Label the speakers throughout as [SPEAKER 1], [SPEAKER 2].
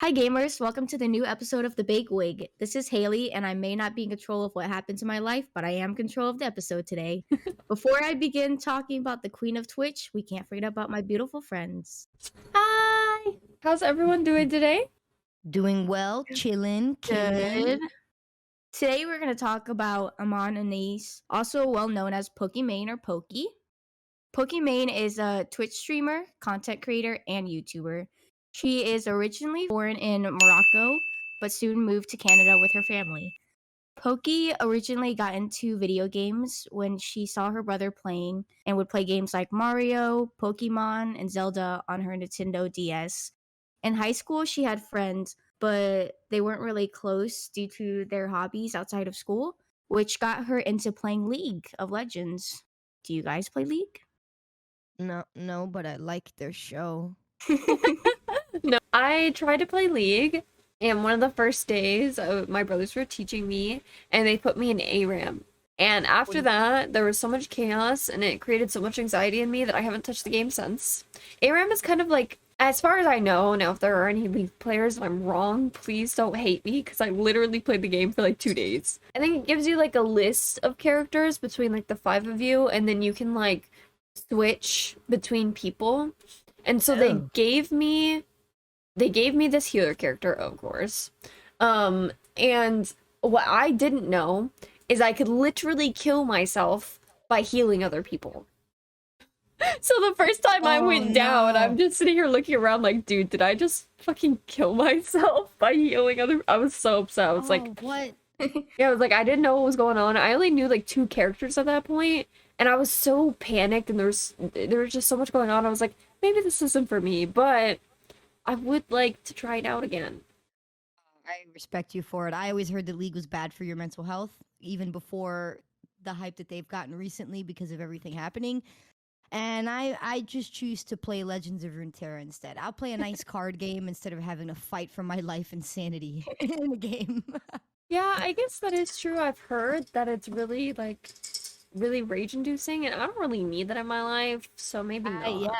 [SPEAKER 1] Hi gamers, welcome to the new episode of The Big Wig. This is Haley and I may not be in control of what happens in my life, but I am in control of the episode today. Before I begin talking about the queen of Twitch, we can't forget about my beautiful friends.
[SPEAKER 2] Hi! How's everyone doing today?
[SPEAKER 3] Doing well, chilling,
[SPEAKER 1] Good.
[SPEAKER 3] killing.
[SPEAKER 1] Today we're going to talk about Amon Anise, also well known as Pokimane or Poki. Pokimane is a Twitch streamer, content creator, and YouTuber. She is originally born in Morocco, but soon moved to Canada with her family. Pokey originally got into video games when she saw her brother playing and would play games like Mario, Pokemon, and Zelda on her Nintendo DS. In high school, she had friends, but they weren't really close due to their hobbies outside of school, which got her into playing League of Legends. Do you guys play League?
[SPEAKER 3] No, but I like their show.
[SPEAKER 2] No, I tried to play League, and one of the first days, my brothers were teaching me, and they put me in ARAM. And after that, there was so much chaos, and it created so much anxiety in me that I haven't touched the game since. ARAM is kind of like, as far as I know, now if there are any League players and I'm wrong, please don't hate me, because I literally played the game for like 2 days. I think it gives you like a list of characters between like the 5 of you, and then you can like switch between people. And so they gave me this healer character, of course. And what I didn't know is I could literally kill myself by healing other people. So the first time I went down, I'm just sitting here looking around like, dude, did I just fucking kill myself by healing other? I was so upset. I was like,
[SPEAKER 3] what?
[SPEAKER 2] yeah, I was like, I didn't know what was going on. I only knew like 2 characters at that point, and I was so panicked, and there was just so much going on. I was like, maybe this isn't for me, but I would like to try it out again.
[SPEAKER 3] I respect you for it. I always heard the League was bad for your mental health, even before the hype that they've gotten recently because of everything happening. And I just choose to play Legends of Runeterra instead. I'll play a nice card game instead of having to fight for my life and sanity in the game.
[SPEAKER 2] Yeah, I guess that is true. I've heard that it's really like really rage inducing, and I don't really need that in my life, so maybe not.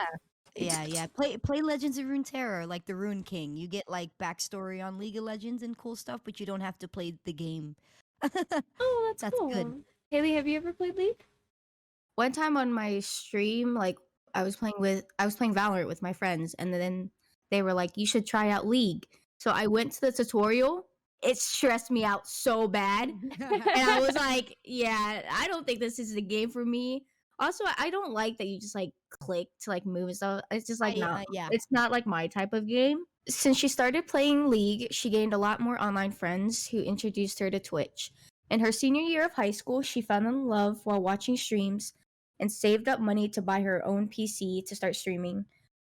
[SPEAKER 3] Yeah. Play Legends of Runeterra, like the Rune King. You get like backstory on League of Legends and cool stuff, but you don't have to play the game.
[SPEAKER 2] Oh, that's
[SPEAKER 3] That's
[SPEAKER 2] cool.
[SPEAKER 3] good.
[SPEAKER 2] Haley, have you ever played League?
[SPEAKER 1] One time on my stream, like I was playing Valorant with my friends, and then they were like, "You should try out League." So I went to the tutorial. It stressed me out so bad, and I was like, "Yeah, I don't think this is the game for me." Also, I don't like that you just like click to like move and stuff. It's just like not.
[SPEAKER 3] Yeah.
[SPEAKER 1] It's not like my type of game. Since she started playing League, she gained a lot more online friends who introduced her to Twitch. In her senior year of high school, she fell in love while watching streams and saved up money to buy her own PC to start streaming.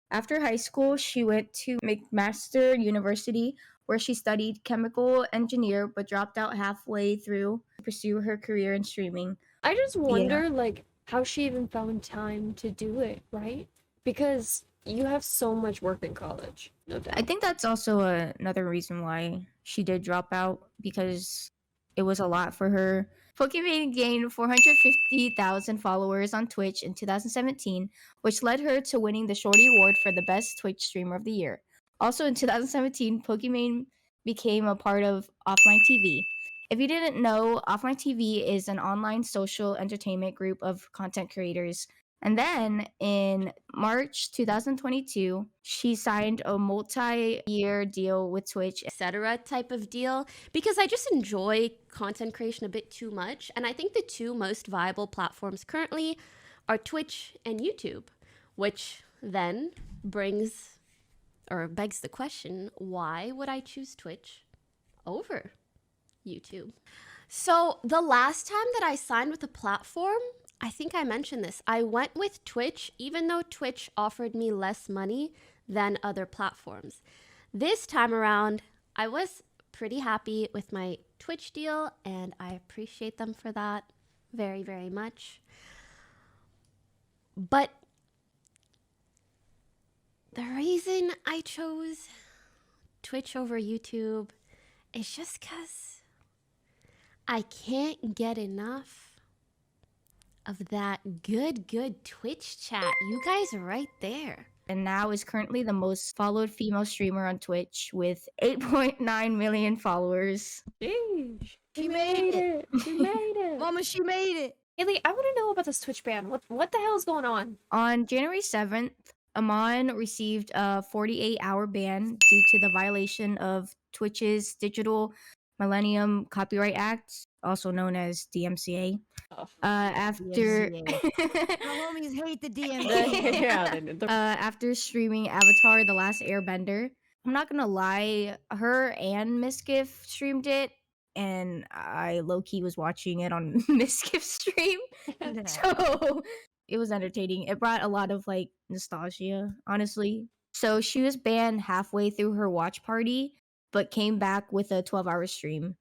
[SPEAKER 1] After high school, she went to McMaster University, where she studied chemical engineer but dropped out halfway through to pursue her career in streaming.
[SPEAKER 2] I just
[SPEAKER 1] Yeah.
[SPEAKER 2] wonder like how she even found time to do it, right? Because you have so much work in college, no doubt.
[SPEAKER 1] I think that's also another reason why she did drop out, because it was a lot for her. Pokimane gained 450,000 followers on Twitch in 2017, which led her to winning the Shorty Award for the best Twitch streamer of the year. Also in 2017, Pokimane became a part of Offline TV. If you didn't know, Offline TV is an online social entertainment group of content creators. And then in March 2022, she signed a multi-year deal with Twitch,
[SPEAKER 4] etc. type of deal, because I just enjoy content creation a bit too much. And I think the 2 most viable platforms currently are Twitch and YouTube, which then brings or begs the question, why would I choose Twitch over YouTube? So the last time that I signed with a platform, I think I mentioned this, I went with Twitch, even though Twitch offered me less money than other platforms. This time around, I was pretty happy with my Twitch deal, and I appreciate them for that very, very much. But the reason I chose Twitch over YouTube is just because I can't get enough of that good Twitch chat. You guys are right there.
[SPEAKER 1] and now is currently the most followed female streamer on Twitch with 8.9 million followers.
[SPEAKER 2] Sheesh.
[SPEAKER 3] She made it.
[SPEAKER 2] She made it.
[SPEAKER 3] Mama, she made it.
[SPEAKER 2] Haley, I want to know about this Twitch ban. What the hell is going on?
[SPEAKER 1] On January 7th, Amon received a 48-hour ban due to the violation of Twitch's Digital Millennium Copyright Act, also known as DMCA.
[SPEAKER 2] Oh.
[SPEAKER 1] After
[SPEAKER 3] My homies hate the DMC.
[SPEAKER 2] Yeah, they did.
[SPEAKER 1] after streaming Avatar: The Last Airbender. I'm not gonna lie, her and Miskiff streamed it, and I low-key was watching it on Miskiff's stream. So it was entertaining. It brought a lot of like nostalgia, honestly. So she was banned halfway through her watch party, but came back with a 12-hour stream.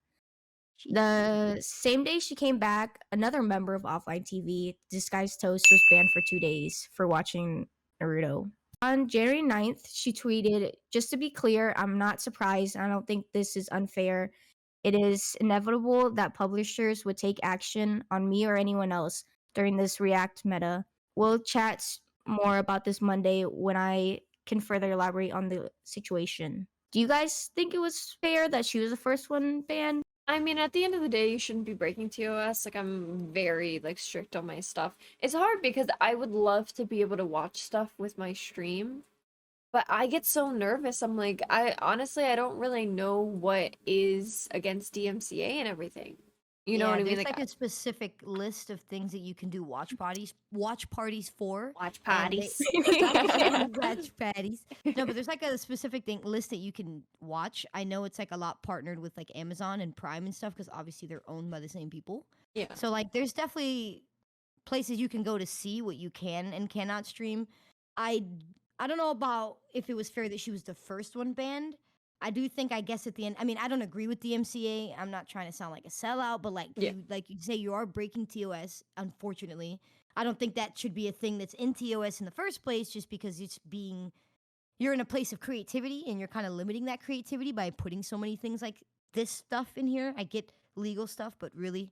[SPEAKER 1] The same day she came back, another member of Offline TV, Disguised Toast, was banned for 2 days for watching Naruto. On January 9th, she tweeted, "Just to be clear, I'm not surprised. I don't think this is unfair. It is inevitable that publishers would take action on me or anyone else during this React meta. We'll chat more about this Monday when I can further elaborate on the situation." Do you guys think it was fair that she was the first one banned?
[SPEAKER 2] I mean, at the end of the day, you shouldn't be breaking TOS. Like, I'm very, like, strict on my stuff. It's hard because I would love to be able to watch stuff with my stream, but I get so nervous. I'm like, I don't really know what is against DMCA and everything. You know what I mean?
[SPEAKER 3] There's like a specific list of things that you can do watch parties for.
[SPEAKER 2] Watch
[SPEAKER 3] and they-
[SPEAKER 2] parties.
[SPEAKER 3] watch parties. No, but there's like a specific list that you can watch. I know it's like a lot partnered with like Amazon and Prime and stuff because obviously they're owned by the same people.
[SPEAKER 2] Yeah.
[SPEAKER 3] So like there's definitely places you can go to see what you can and cannot stream. I don't know about if it was fair that she was the first one banned. I do think, I guess at the end, I mean, I don't agree with DMCA. I'm not trying to sound like a sellout, but like,
[SPEAKER 2] Yeah.
[SPEAKER 3] you say, you are breaking TOS, unfortunately. I don't think that should be a thing that's in TOS in the first place, just because you're in a place of creativity and you're kind of limiting that creativity by putting so many things like this stuff in here. I get legal stuff, but really,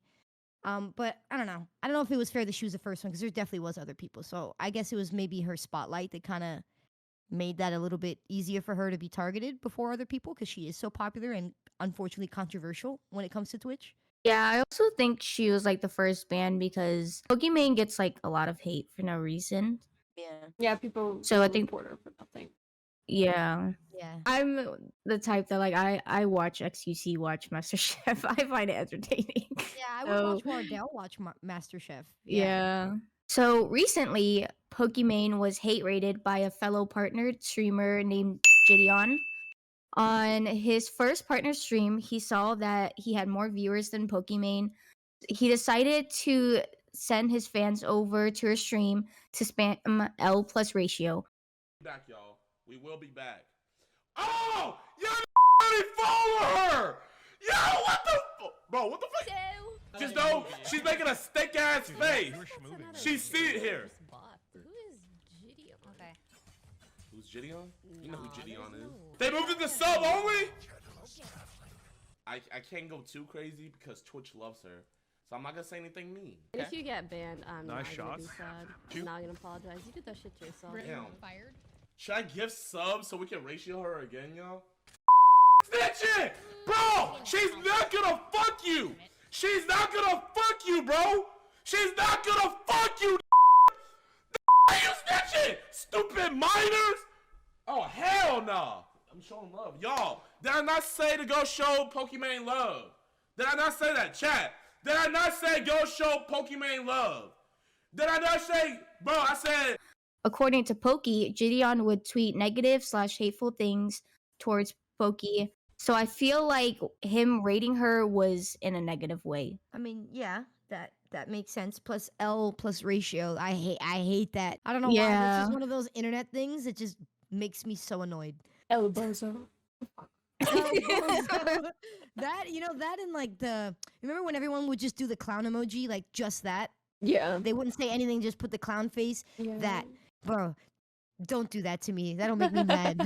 [SPEAKER 3] but I don't know. I don't know if it was fair that she was the first one, because there definitely was other people. So I guess it was maybe her spotlight that kind of made that a little bit easier for her to be targeted before other people, because she is so popular and unfortunately controversial when it comes to Twitch.
[SPEAKER 1] Yeah, I also think she was like the first ban because Pokimane gets like a lot of hate for no reason.
[SPEAKER 3] Yeah.
[SPEAKER 2] Yeah, people.
[SPEAKER 1] So I think-
[SPEAKER 2] report her for nothing.
[SPEAKER 1] Yeah.
[SPEAKER 3] Yeah.
[SPEAKER 1] I'm the type that like I watch XQC watch MasterChef. I find it entertaining.
[SPEAKER 3] Yeah, I would watch Wardell watch MasterChef.
[SPEAKER 1] Yeah. So recently, Pokimane was hate rated by a fellow partnered streamer named JiDion. On his first partner stream, he saw that he had more viewers than Pokimane. He decided to send his fans over to her stream to spam L plus ratio.
[SPEAKER 5] Back, y'all. We will be back. Oh, y'all already follow her. Yo, what the, bro? What the fuck? Just know she's making a steak ass face. She see it here.
[SPEAKER 4] Who is JiDion? Okay.
[SPEAKER 5] Who's JiDion? You know who JiDion is. They moved it to sub only. I can't go too crazy because Twitch loves her, so I'm not gonna say anything mean.
[SPEAKER 4] And if you get banned, I'm
[SPEAKER 6] Nice
[SPEAKER 4] not gonna be
[SPEAKER 6] shots.
[SPEAKER 4] sad. I'm not gonna apologize. You did that shit to yourself.
[SPEAKER 5] Damn.
[SPEAKER 7] Fired.
[SPEAKER 5] Should I give subs so we can ratio her again, y'all? Snitching! Bro, she's not gonna fuck you! She's not gonna fuck you, bro! She's not gonna fuck you! Are you snitching? Stupid minors! Oh, hell no! I'm showing love. Y'all, did I not say to go show Pokimane love? Did I not say that, chat? Did I not say go show Pokimane love? Did I not say, bro, I said...
[SPEAKER 1] According to Poki, JiDion would tweet negative/hateful things towards Poki. So I feel like him rating her was in a negative way.
[SPEAKER 3] I mean, yeah, that makes sense. Plus L plus ratio. I hate that. I don't know why. It's
[SPEAKER 1] Yeah.
[SPEAKER 3] just one of those internet things that just makes me so annoyed.
[SPEAKER 2] El Bozo.
[SPEAKER 3] That, that and like remember when everyone would just do the clown emoji, like just that?
[SPEAKER 2] Yeah.
[SPEAKER 3] They wouldn't say anything, just put the clown face.
[SPEAKER 2] Yeah.
[SPEAKER 3] That, bro, don't do that to me. That'll make me mad.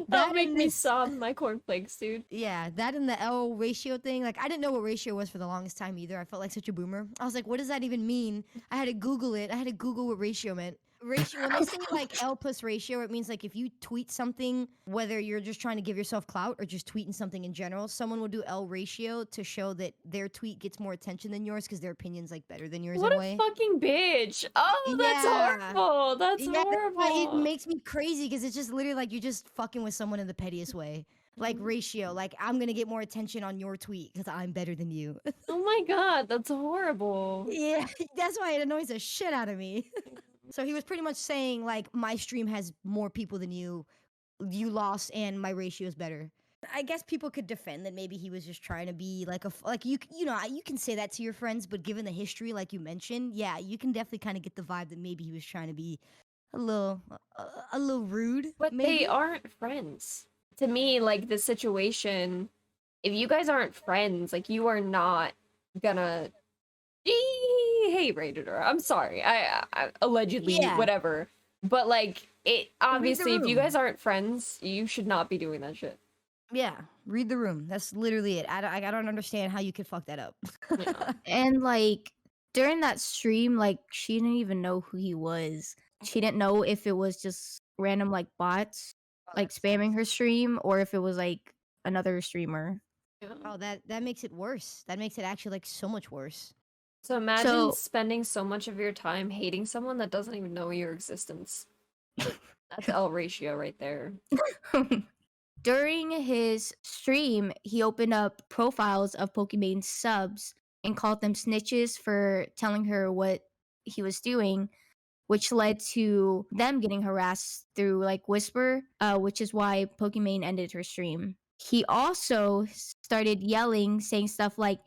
[SPEAKER 2] That'll make
[SPEAKER 3] and
[SPEAKER 2] me
[SPEAKER 3] this-
[SPEAKER 2] sob my cornflakes, dude.
[SPEAKER 3] Yeah, that and the L ratio thing. Like, I didn't know what ratio was for the longest time either. I felt like such a boomer. I was like, what does that even mean? I had to Google it. I had to Google what ratio meant. Ratio, when they say like L plus ratio, it means like if you tweet something, whether you're just trying to give yourself clout or just tweeting something in general, someone will do L ratio to show that their tweet gets more attention than yours because their opinion's like better than yours
[SPEAKER 2] What
[SPEAKER 3] in a
[SPEAKER 2] a
[SPEAKER 3] way.
[SPEAKER 2] fucking bitch. Oh, that's
[SPEAKER 3] Yeah.
[SPEAKER 2] horrible. That's
[SPEAKER 3] Yeah, that's why it
[SPEAKER 2] horrible.
[SPEAKER 3] makes me crazy because it's just literally like you're just fucking with someone in the pettiest way. Like ratio, like I'm gonna get more attention on your tweet because I'm better than you.
[SPEAKER 2] Oh my god, that's horrible.
[SPEAKER 3] Yeah, that's why it annoys the shit out of me. So he was pretty much saying like my stream has more people than you lost, and my ratio is better. I guess people could defend that maybe he was just trying to be like like you know you can say that to your friends, but given the history like you mentioned, yeah, you can definitely kind of get the vibe that maybe he was trying to be a little a little rude.
[SPEAKER 2] But
[SPEAKER 3] maybe.
[SPEAKER 2] they aren't friends. To me, like the situation, if you guys aren't friends, like you are not gonna hey rated her. I'm sorry. I allegedly
[SPEAKER 3] Yeah.
[SPEAKER 2] whatever. But like it obviously if you
[SPEAKER 3] room.
[SPEAKER 2] guys aren't friends, you should not be doing that shit.
[SPEAKER 3] Yeah, read the room. That's literally it. I don't understand how you could fuck that up.
[SPEAKER 2] Yeah.
[SPEAKER 1] And like during that stream, like she didn't even know who he was. She didn't know if it was just random like bots like spamming her stream or if it was like another streamer.
[SPEAKER 2] Yeah.
[SPEAKER 3] Oh, that makes it worse. That makes it actually like so much worse.
[SPEAKER 2] So imagine
[SPEAKER 1] So-
[SPEAKER 2] spending so much of your time hating someone that doesn't even know your existence. That's L ratio right there.
[SPEAKER 1] During his stream, he opened up profiles of Pokimane subs and called them snitches for telling her what he was doing, which led to them getting harassed through like Whisper, which is why Pokimane ended her stream. He also started yelling, saying stuff like,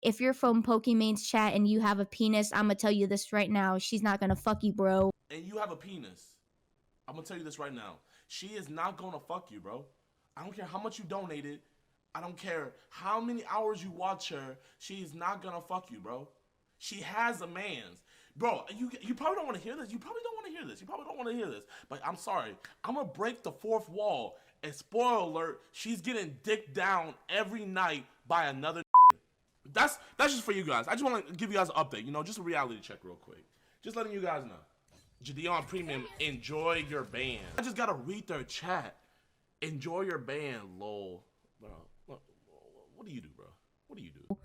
[SPEAKER 1] if you're from Pokimane's chat and you have a penis, I'm gonna tell you this right now. She's not gonna fuck you, bro.
[SPEAKER 5] And you have a penis. I'm gonna tell you this right now. She is not gonna fuck you, bro. I don't care how much you donated. I don't care how many hours you watch her. She is not gonna fuck you, bro. She has a man's. Bro, you probably don't want to hear this. You probably don't want to hear this. You probably don't want to hear this. But I'm sorry. I'm gonna break the fourth wall. And spoiler alert, she's getting dicked down every night by another. That's just for you guys. I just want to give you guys an update. You know, just a reality check real quick. Just letting you guys know. JiDion Premium, enjoy your band. I just gotta read their chat. Enjoy your band, lol. Bro, what do you do, bro? What do you do?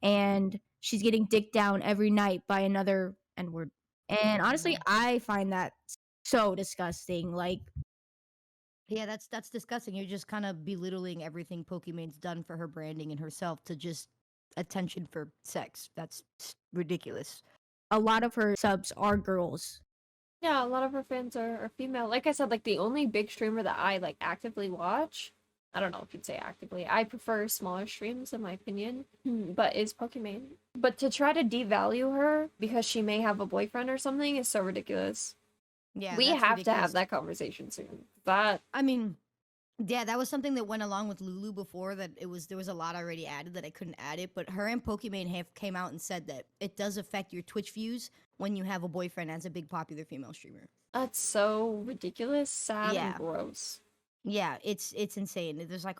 [SPEAKER 1] And she's getting dicked down every night by another N-word. And honestly, I find that so disgusting. Like,
[SPEAKER 3] Yeah, that's disgusting. You're just kind of belittling everything Pokimane's done for her branding and herself to just attention for sex. That's ridiculous.
[SPEAKER 1] a lot of her subs are girls.
[SPEAKER 2] Yeah, a lot of her fans are female. Like I said, like the only big streamer that I like actively watch, I don't know if you'd say actively. I prefer smaller streams in my opinion, but is Pokimane. But to try to devalue her because she may have a boyfriend or something is so ridiculous.
[SPEAKER 3] Yeah,
[SPEAKER 2] We
[SPEAKER 3] that's
[SPEAKER 2] have to
[SPEAKER 3] ridiculous.
[SPEAKER 2] have that conversation soon. That
[SPEAKER 3] I mean, yeah, that was something that went along with Lulu before. That there was a lot already added that I couldn't add it. But her and Pokimane have came out and said that it does affect your Twitch views when you have a boyfriend as a big popular female streamer.
[SPEAKER 2] that's so ridiculous, sad,
[SPEAKER 3] Yeah.
[SPEAKER 2] and gross.
[SPEAKER 3] Yeah, it's insane. There's like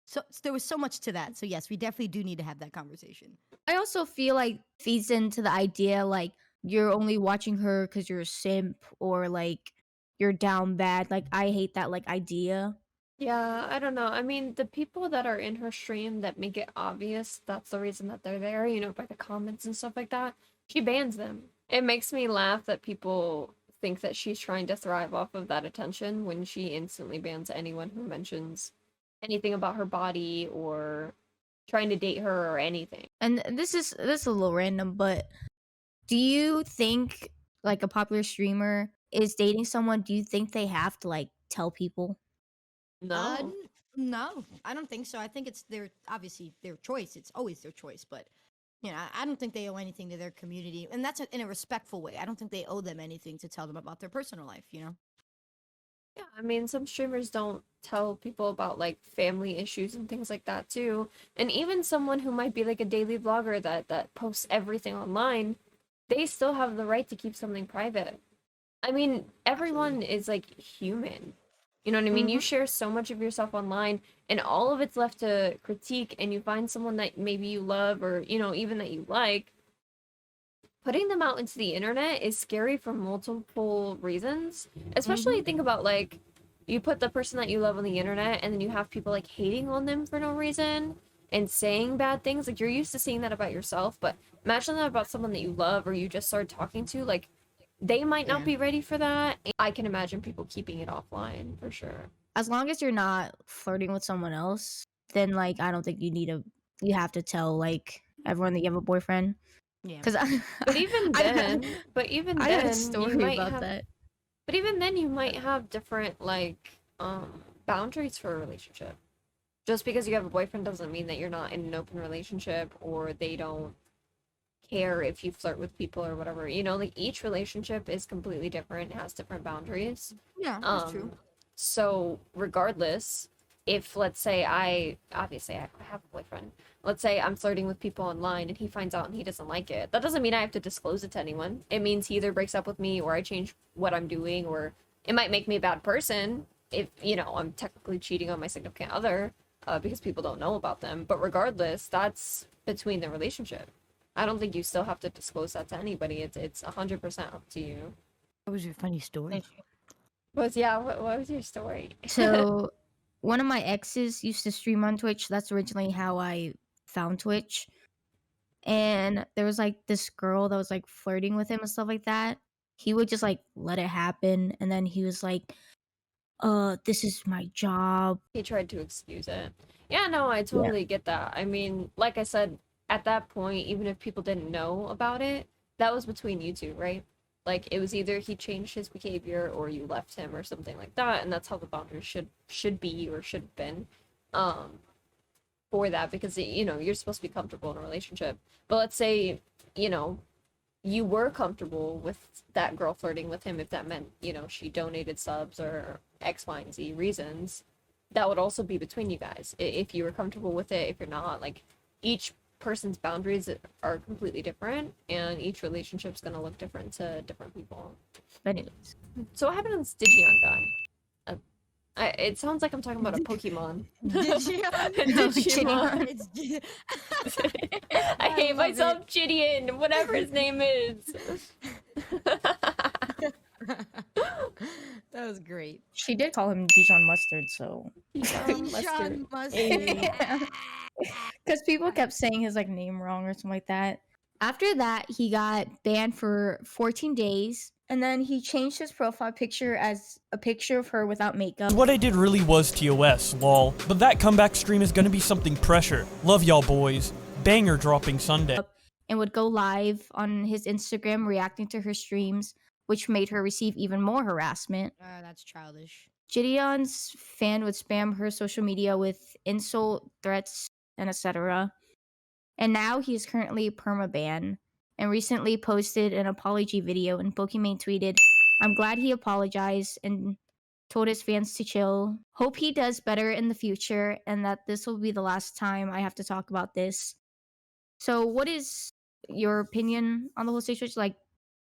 [SPEAKER 3] so there was so much to that. So yes, we definitely do need to have that conversation.
[SPEAKER 1] I also feel like feeds into the idea like you're only watching her because you're a simp or like you're down bad. Like I hate that like idea.
[SPEAKER 2] Yeah, I don't know. I mean, the people that are in her stream that make it obvious that's the reason that they're there, you know, by the comments and stuff like that, she bans them. It makes me laugh that people think that she's trying to thrive off of that attention when she instantly bans anyone who mentions anything about her body or trying to date her or anything.
[SPEAKER 1] And this is a little random, but do you think like a popular streamer is dating someone? Do you think they have to like tell people?
[SPEAKER 2] No.
[SPEAKER 3] No, I don't think so. I think it's obviously their choice. It's always their choice, but you know, I don't think they owe anything to their community, and that's in a respectful way. I don't think they owe them anything to tell them about their personal life. You know.
[SPEAKER 2] Yeah, I mean, some streamers don't tell people about like family issues and things like that too. And even someone who might be like a daily vlogger that posts everything online, they still have the right to keep something private. I mean, everyone is like human. You know what I mean? You share so much of yourself online and all of it's left to critique and you find someone that maybe you love or, you know, even that you like. putting them out into the internet is scary for multiple reasons. Especially think about like you put the person that you love on the internet and then you have people like hating on them for no reason and saying bad things. Like you're used to seeing that about yourself, but imagine that about someone that you love or you just started talking to. Like they might not
[SPEAKER 3] Yeah.
[SPEAKER 2] be ready for that. I can imagine people keeping it offline for sure.
[SPEAKER 1] As long as you're not flirting with someone else, then like I don't think you have to tell like everyone that you have a boyfriend.
[SPEAKER 3] Yeah.
[SPEAKER 1] Because
[SPEAKER 2] But even
[SPEAKER 1] I-
[SPEAKER 2] then,
[SPEAKER 1] I got a
[SPEAKER 2] you
[SPEAKER 1] story
[SPEAKER 2] might
[SPEAKER 1] about
[SPEAKER 2] have
[SPEAKER 1] that.
[SPEAKER 2] But even then, you might have different like boundaries for a relationship. Just because you have a boyfriend doesn't mean that you're not in an open relationship or they don't care if you flirt with people or whatever. You know, like each relationship is completely different, has different boundaries.
[SPEAKER 3] Yeah, that's true.
[SPEAKER 2] So regardless, if let's say obviously I have a boyfriend. Let's say I'm flirting with people online and he finds out and he doesn't like it. That doesn't mean I have to disclose it to anyone. It means he either breaks up with me or I change what I'm doing, or it might make me a bad person if, I'm technically cheating on my significant other because people don't know about them. But regardless, that's between the relationship. I don't think you still have to disclose that to anybody. It's 100% up to you.
[SPEAKER 3] What was your funny story?
[SPEAKER 2] What was your story?
[SPEAKER 1] So one of my exes used to stream on Twitch. That's originally how I found Twitch. And there was like this girl that was like flirting with him and stuff like that. He would just like let it happen, and then he was like, this is my job.
[SPEAKER 2] He tried to excuse it. Yeah, no, I totally get that. I mean, like I said, at that point, even if people didn't know about it, that was between you two, right? Like it was either he changed his behavior or you left him or something like that, and that's how the boundaries should be or should have been. For that, because you're supposed to be comfortable in a relationship. But let's say, you were comfortable with that girl flirting with him, if that meant, she donated subs or X, Y, and Z reasons, that would also be between you guys. If you were comfortable with it, if you're not, like each person's boundaries are completely different and each relationship's gonna look different to different people.
[SPEAKER 1] But anyways,
[SPEAKER 2] So what happened to this Digion guy? It sounds like I'm talking about a Pokemon.
[SPEAKER 3] JiDion. It's
[SPEAKER 2] I hate
[SPEAKER 3] love
[SPEAKER 2] myself, JiDion, whatever his name is.
[SPEAKER 3] That was great.
[SPEAKER 1] she did call him Dijon Mustard, so
[SPEAKER 3] Dijon Mustard.
[SPEAKER 1] because people kept saying his like name wrong or something like that. After that, he got banned for 14 days, and then he changed his profile picture as a picture of her without makeup.
[SPEAKER 6] What I did really was TOS, lol. But that comeback stream is gonna be something pressure. Love y'all boys. Banger dropping Sunday.
[SPEAKER 1] And would go live on his Instagram reacting to her streams, which made her receive even more harassment.
[SPEAKER 3] That's childish.
[SPEAKER 1] JiDion's fan would spam her social media with insult, threats, and etc. And now he is currently permaban and recently posted an apology video, and Pokimane tweeted, "I'm glad he apologized and told his fans to chill. Hope he does better in the future and that this will be the last time I have to talk about this." So what is your opinion on the whole situation? Like,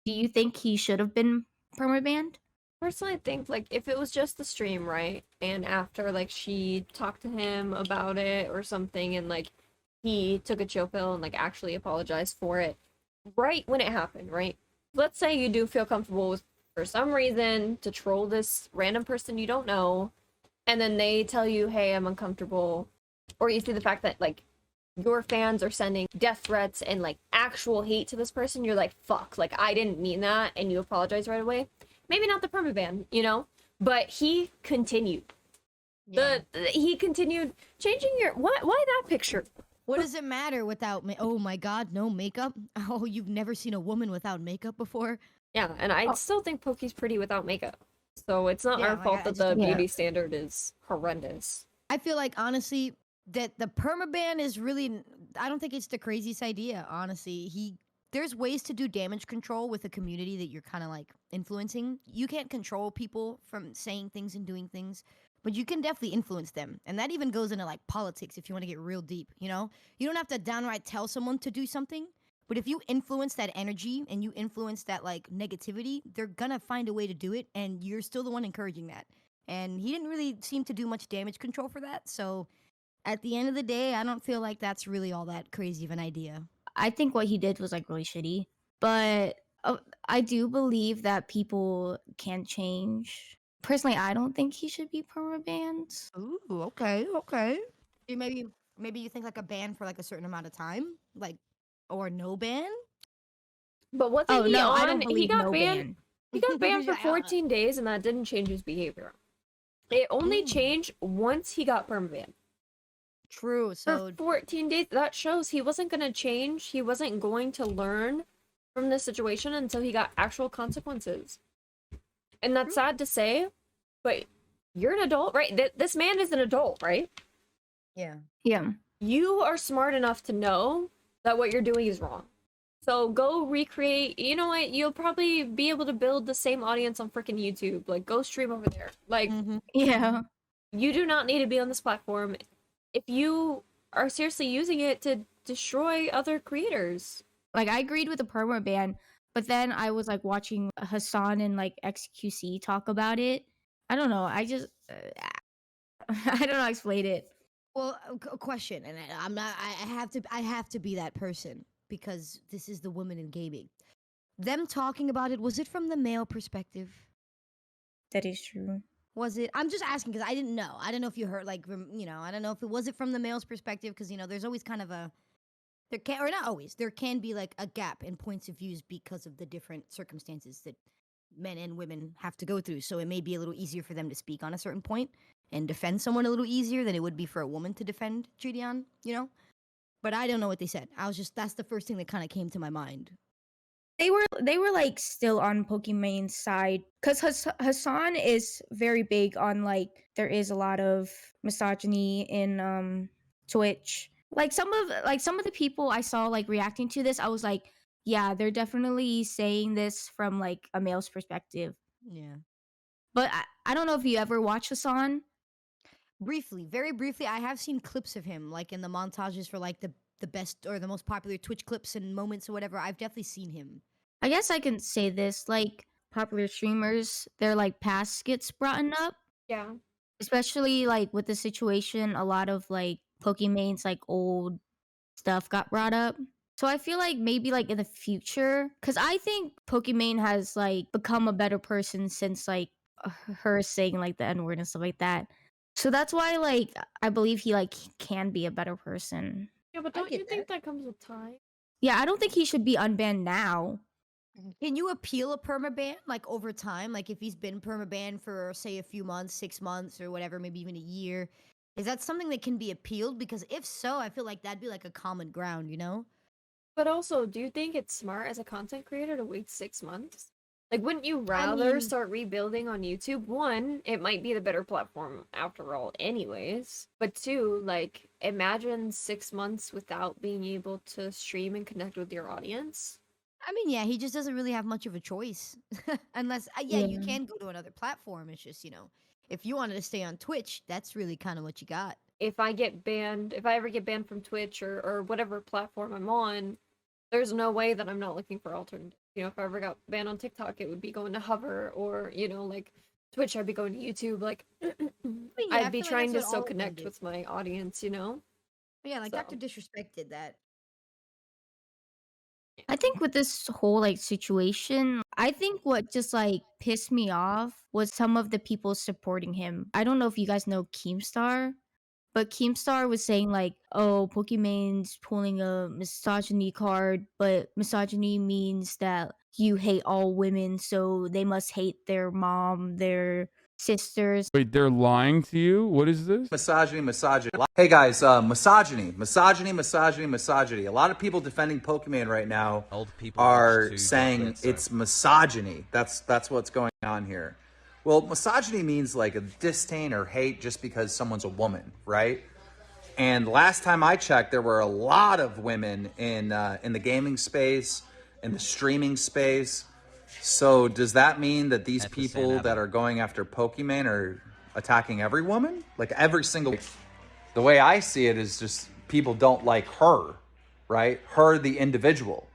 [SPEAKER 1] do you think he should have been permabanned?
[SPEAKER 2] Personally, I think like if it was just the stream, right, and after like she talked to him about it or something, and like he took a chill pill and like actually apologized for it right when it happened, right? Let's say you do feel comfortable with, for some reason, to troll this random person you don't know, and then they tell you, "Hey, I'm uncomfortable," or you see the fact that like your fans are sending death threats and like actual hate to this person, you're like, "Fuck, like I didn't mean that," and you apologize right away. Maybe not the permaban, but he continued.
[SPEAKER 3] Yeah.
[SPEAKER 2] He continued changing your why that picture?
[SPEAKER 3] What does it matter without oh my god, no makeup? Oh, you've never seen a woman without makeup before?
[SPEAKER 2] Yeah, and I still think Poki's pretty without makeup. So it's not
[SPEAKER 3] Yeah,
[SPEAKER 2] our
[SPEAKER 3] like,
[SPEAKER 2] fault
[SPEAKER 3] I
[SPEAKER 2] that
[SPEAKER 3] just
[SPEAKER 2] the
[SPEAKER 3] don't-
[SPEAKER 2] beauty standard is horrendous.
[SPEAKER 3] I feel like honestly that the permaban is really I don't think it's the craziest idea, honestly. There's ways to do damage control with a community that you're kind of like influencing. You can't control people from saying things and doing things, but you can definitely influence them. And that even goes into like politics if you want to get real deep, You don't have to downright tell someone to do something, but if you influence that energy and you influence that like negativity, they're gonna find a way to do it, and you're still the one encouraging that. And he didn't really seem to do much damage control for that, so at the end of the day, I don't feel like that's really all that crazy of an idea.
[SPEAKER 1] I think what he did was like really shitty. but I do believe that people can change. Personally, I don't think he should be permabanned.
[SPEAKER 3] Ooh, okay, okay. Maybe you think like a ban for like a certain amount of time, like, or no ban.
[SPEAKER 2] But wasn't
[SPEAKER 1] Oh
[SPEAKER 2] he
[SPEAKER 1] no, I
[SPEAKER 2] on?
[SPEAKER 1] don't believe no ban.
[SPEAKER 2] He got banned for
[SPEAKER 3] Yeah,
[SPEAKER 2] 14 days, and that didn't change his behavior. It only
[SPEAKER 3] Mm.
[SPEAKER 2] changed once he got permabanned.
[SPEAKER 3] True.
[SPEAKER 2] For
[SPEAKER 3] So
[SPEAKER 2] 14 days, that shows he wasn't going to change. He wasn't going to learn from this situation until he got actual consequences. And that's sad to say, but you're an adult, right? This man is an adult, right?
[SPEAKER 3] yeah.
[SPEAKER 1] Yeah.
[SPEAKER 2] You are smart enough to know that what you're doing is wrong. So go recreate. You know what? You'll probably be able to build the same audience on freaking YouTube. Like, go stream over there. Like,
[SPEAKER 3] Mm-hmm.
[SPEAKER 1] Yeah.
[SPEAKER 2] you do not need to be on this platform if you are seriously using it to destroy other creators.
[SPEAKER 1] Like I agreed with the perma ban, but then I was like watching Hassan and like XQC talk about it. I don't know. I just I don't know how to explain it.
[SPEAKER 3] Well, a question, and I'm not. I have to be that person because this is the woman in gaming. Them talking about it, was it from the male perspective?
[SPEAKER 1] That is true.
[SPEAKER 3] Was it? I'm just asking because I didn't know. I don't know if you heard, like, I don't know if it was it from the male's perspective because there's always kind of a there can, or not always, there can be like a gap in points of views because of the different circumstances that men and women have to go through. So it may be a little easier for them to speak on a certain point and defend someone a little easier than it would be for a woman to defend JiDion, But I don't know what they said. That's the first thing that kind of came to my mind.
[SPEAKER 1] They were like still on Pokimane's side because Hassan is very big on like there is a lot of misogyny in Twitch. Like some of the people I saw like reacting to this, I was like, yeah, they're definitely saying this from like a male's perspective.
[SPEAKER 3] Yeah.
[SPEAKER 1] But I don't know if you ever watch Hassan.
[SPEAKER 3] Briefly, very briefly, I have seen clips of him, like in the montages for like the best or the most popular Twitch clips and moments or whatever. I've definitely seen him.
[SPEAKER 1] I guess I can say this, like popular streamers, their like past gets brought up.
[SPEAKER 2] Yeah.
[SPEAKER 1] Especially like with the situation, a lot of like Pokimane's like old stuff got brought up. So I feel like maybe like in the future, because I think Pokimane has like become a better person since like her saying like the N-word and stuff like that. So that's why like I believe he like can be a better person.
[SPEAKER 2] Yeah, but
[SPEAKER 3] I
[SPEAKER 2] don't you
[SPEAKER 3] get
[SPEAKER 2] think that comes with time?
[SPEAKER 1] Yeah, I don't think he should be unbanned now.
[SPEAKER 3] Can you appeal a permaban like over time? Like if he's been permaban for say a few months, 6 months or whatever, maybe even a year, is that something that can be appealed? Because if so, I feel like that'd be like a common ground,
[SPEAKER 2] But also, do you think it's smart as a content creator to wait 6 months? Like, wouldn't you rather
[SPEAKER 3] mean-
[SPEAKER 2] start rebuilding on YouTube? One, it might be the better platform after all, anyways. But two, like, imagine 6 months without being able to stream and connect with your audience.
[SPEAKER 3] I mean, yeah, he just doesn't really have much of a choice. Unless, you
[SPEAKER 1] Yeah.
[SPEAKER 3] can go to another platform. It's just, if you wanted to stay on Twitch, that's really kind of what you got.
[SPEAKER 2] If I ever get banned from Twitch or whatever platform I'm on, there's no way that I'm not looking for alternatives. If I ever got banned on TikTok, it would be going to Hover, or like Twitch, I'd be going to YouTube. Like,
[SPEAKER 3] I mean, yeah,
[SPEAKER 2] I'd
[SPEAKER 3] I
[SPEAKER 2] be
[SPEAKER 3] feel like
[SPEAKER 2] trying to
[SPEAKER 3] that's what
[SPEAKER 2] still
[SPEAKER 3] all of them
[SPEAKER 2] connect
[SPEAKER 3] do.
[SPEAKER 2] with my audience,
[SPEAKER 3] But yeah, like
[SPEAKER 2] So.
[SPEAKER 3] Dr. Disrespect did that.
[SPEAKER 1] I think with this whole like situation, I think what just like pissed me off was some of the people supporting him. I don't know if you guys know Keemstar, but Keemstar was saying like, "Oh, Pokimane's pulling a misogyny card, but misogyny means that you hate all women, so they must hate their mom, their sisters."
[SPEAKER 7] Wait, they're lying to you? What is this?
[SPEAKER 8] Misogyny. Hey guys, misogyny. A lot of people defending Pokimane right now are saying it's misogyny. That's what's going on here. Well, misogyny means like a disdain or hate just because someone's a woman, right? And last time I checked, there were a lot of women in the gaming space, in the streaming space. So does that mean that these people that are going after Pokimane are attacking every woman? Like every single... The way I see it is just people don't like her, right? Her, the individual,